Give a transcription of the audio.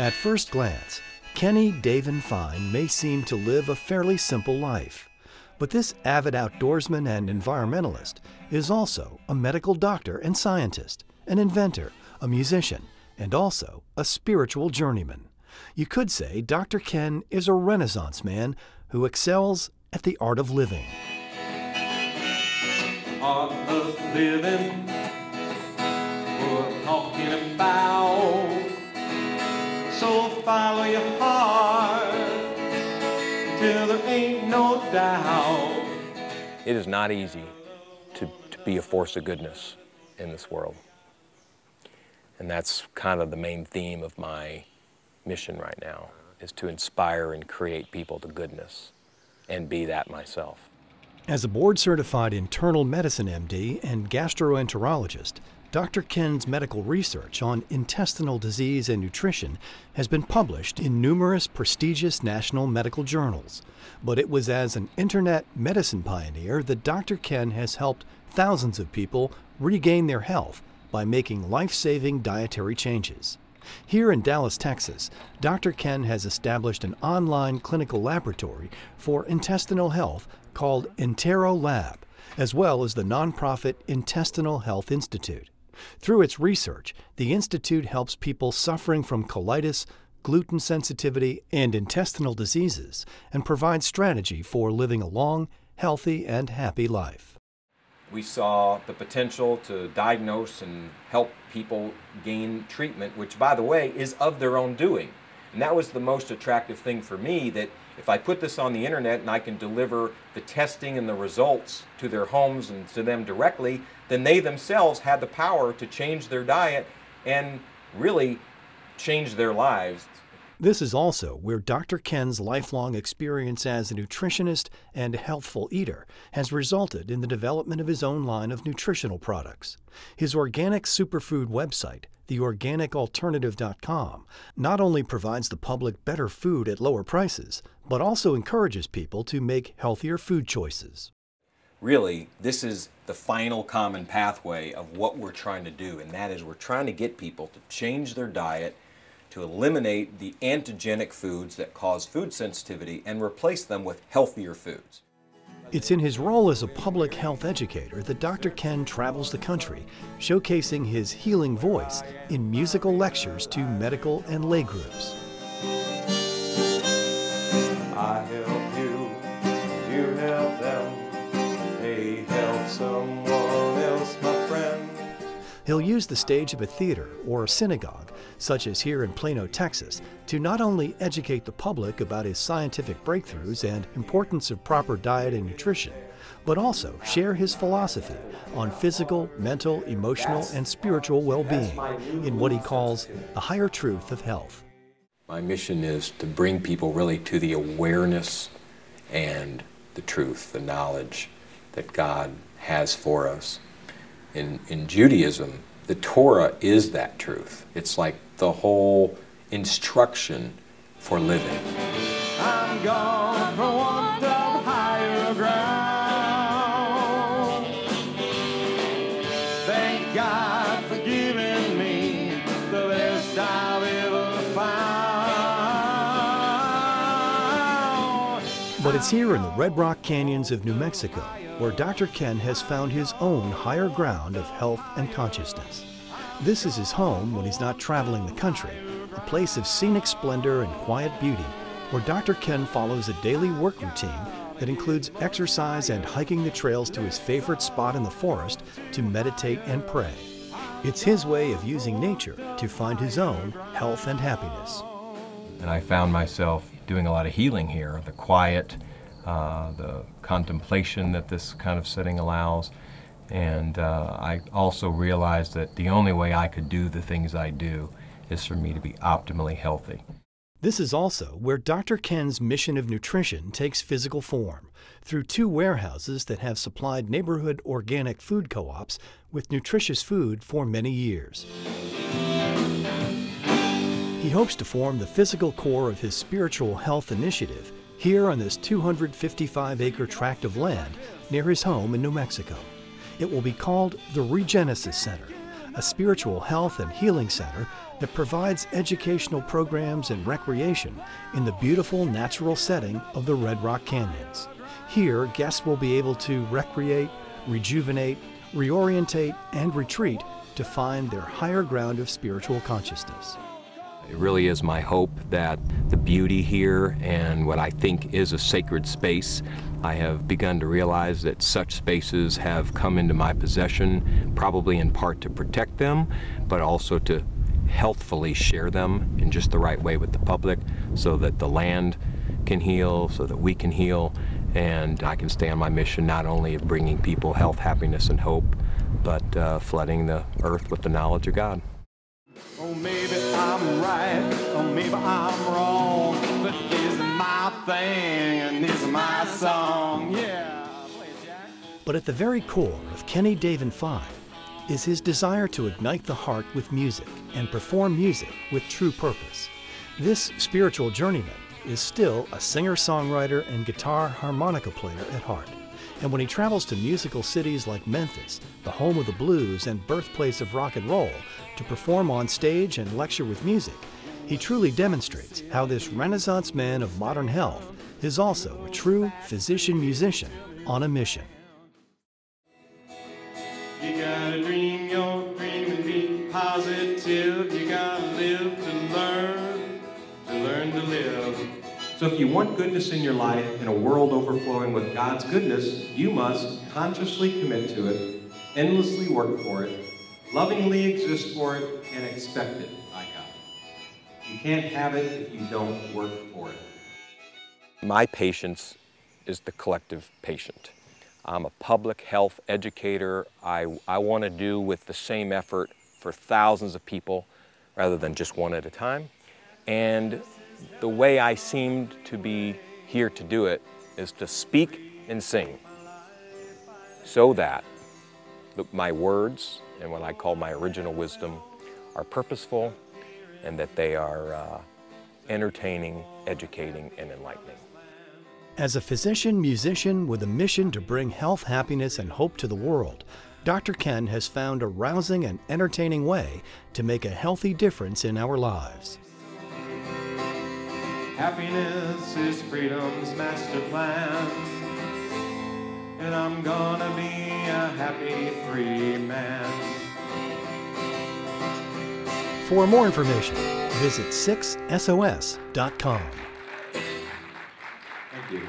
At first glance, Kenny Davin Fine may seem to live a fairly simple life. But this avid outdoorsman and environmentalist is also a medical doctor and scientist, an inventor, a musician, and also a spiritual journeyman. You could say Dr. Ken is a Renaissance man who excels at the art of living. Art of living, we're talking about. So follow your heart till there ain't no doubt. It is not easy to be a force of goodness in this world. And that's kind of the main theme of my mission right now, is to inspire and create people to goodness and be that myself. As a board-certified internal medicine MD and gastroenterologist, Dr. Ken's medical research on intestinal disease and nutrition has been published in numerous prestigious national medical journals. But it was as an internet medicine pioneer that Dr. Ken has helped thousands of people regain their health by making life-saving dietary changes. Here in Dallas, Texas, Dr. Ken has established an online clinical laboratory for intestinal health called Intero Lab, as well as the nonprofit Intestinal Health Institute. Through its research, the Institute helps people suffering from colitis, gluten sensitivity, and intestinal diseases, and provides strategy for living a long, healthy, and happy life. We saw the potential to diagnose and help people gain treatment, which, by the way, is of their own doing. And that was the most attractive thing for me, that if I put this on the internet and I can deliver the testing and the results to their homes and to them directly, then they themselves had the power to change their diet and really change their lives. This is also where Dr. Ken's lifelong experience as a nutritionist and healthful eater has resulted in the development of his own line of nutritional products. His organic superfood website, theorganicalternative.com, not only provides the public better food at lower prices, but also encourages people to make healthier food choices. Really, this is the final common pathway of what we're trying to do, and that is we're trying to get people to change their diet, to eliminate the antigenic foods that cause food sensitivity and replace them with healthier foods. It's in his role as a public health educator that Dr. Ken travels the country, showcasing his healing voice in musical lectures to medical and lay groups. I help you, you help them, they help someone else, my friend. He'll use the stage of a theater or a synagogue, such as here in Plano, Texas, to not only educate the public about his scientific breakthroughs and importance of proper diet and nutrition, but also share his philosophy on physical, mental, emotional, and spiritual well-being in what he calls the higher truth of health. My mission is to bring people really to the awareness and the truth, the knowledge that God has for us. In Judaism, the Torah is that truth. It's like the whole instruction for living. I'm gone for want of higher ground. Thank God for giving me the best I've ever found. But it's here in the Red Rock Canyons of New Mexico where Dr. Ken has found his own higher ground of health and consciousness. This is his home when he's not traveling the country, a place of scenic splendor and quiet beauty, where Dr. Ken follows a daily work routine that includes exercise and hiking the trails to his favorite spot in the forest to meditate and pray. It's his way of using nature to find his own health and happiness. And I found myself doing a lot of healing here, the quiet, the contemplation that this kind of setting allows. And I also realized that the only way I could do the things I do is for me to be optimally healthy. This is also where Dr. Ken's mission of nutrition takes physical form, through 2 warehouses that have supplied neighborhood organic food co-ops with nutritious food for many years. He hopes to form the physical core of his spiritual health initiative here on this 255-acre tract of land near his home in New Mexico. It will be called the Regenesis Center, a spiritual health and healing center that provides educational programs and recreation in the beautiful natural setting of the Red Rock Canyons. Here, guests will be able to recreate, rejuvenate, reorientate, and retreat to find their higher ground of spiritual consciousness. It really is my hope that the beauty here and what I think is a sacred space, I have begun to realize that such spaces have come into my possession, probably in part to protect them, but also to healthfully share them in just the right way with the public so that the land can heal, so that we can heal, and I can stay on my mission not only of bringing people health, happiness, and hope, but flooding the earth with the knowledge of God. Oh, maybe I'm right, or maybe I'm wrong, but this is my thing and this is my song, yeah. But at the very core of Kenny Davin Fine is his desire to ignite the heart with music and perform music with true purpose. This spiritual journeyman is still a singer-songwriter and guitar-harmonica player at heart. And when he travels to musical cities like Memphis, the home of the blues and birthplace of rock and roll, to perform on stage and lecture with music, he truly demonstrates how this Renaissance man of modern health is also a true physician-musician on a mission. You gotta dream your dream and be positive. You gotta live to learn to live. So if you want goodness in your life and a world overflowing with God's goodness, you must consciously commit to it, endlessly work for it, lovingly exist for it, and expect it by God. You can't have it if you don't work for it. My patience is the collective patient. I'm a public health educator. I want to do with the same effort for thousands of people rather than just one at a time. And the way I seemed to be here to do it is to speak and sing so that my words and what I call my original wisdom are purposeful and that they are entertaining, educating, and enlightening. As a physician-musician with a mission to bring health, happiness, and hope to the world, Dr. Ken has found a rousing and entertaining way to make a healthy difference in our lives. Happiness is freedom's master plan, and I'm gonna be a happy free man. For more information, visit 6sos.com. Thank you.